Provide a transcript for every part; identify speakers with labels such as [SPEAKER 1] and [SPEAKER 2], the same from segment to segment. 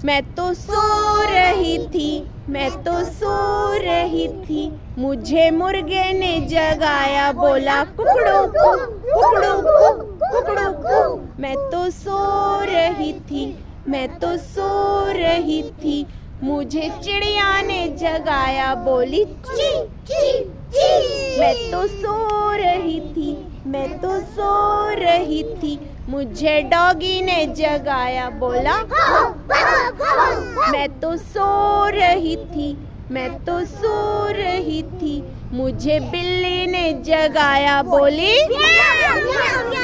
[SPEAKER 1] मैं तो सो रही थी, मैं तो सो रही थी, मुझे मुर्गे ने जगाया, बोला कुकड़ू कू, कुकड़ू कू, कुकड़ू कू। मैं तो सो रही थी, मैं तो सो रही थी, मुझे चिड़िया ने जगाया, बोली ची ची ची। मैं तो सो रही थी, मैं तो सो रही थी, मुझे डॉगी ने जगाया, बोला मैं तो सो रही थी, मैं तो सो रही थी, मुझे बिल्ली ने जगाया, बोली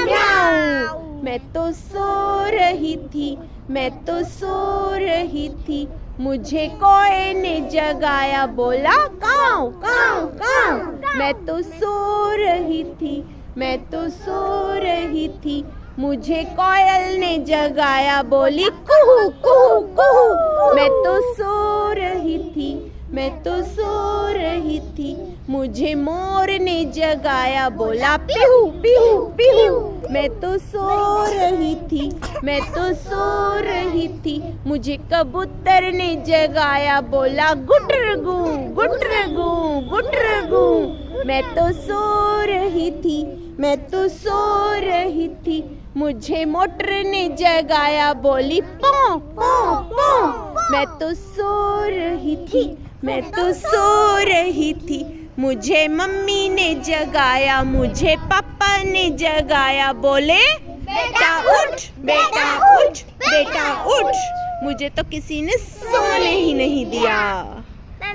[SPEAKER 1] म्याऊ। मैं तो सो रही थी, मैं तो सो रही थी, मुझे कोए ने जगाया, बोला काऊ काऊ काऊ। मैं तो सो रही थी, मैं तो सो रही थी, मुझे कोयल ने जगाया, बोली कुहू कुहू कुहू। मैं तो सो रही थी, मैं तो सो रही थी, मुझे मोर ने जगाया, बोला पिहू पिहू पिहू। मैं तो सो रही थी, मैं तो सो रही थी, मुझे कबूतर ने जगाया, बोला गुटरगू गुटरगू गुटरगू। मैं तो सो रही थी, मैं तो सो रही थी, मुझे मोटर ने जगाया, बोली पौ पौ पौ। मैं तो सो रही थी, मैं तो सो रही थी, मुझे मम्मी ने जगाया, मुझे पापा ने जगाया, बोले बेटा उठ, बेटा उठ, बेटा उठ। मुझे तो किसी ने सोने ही नहीं दिया।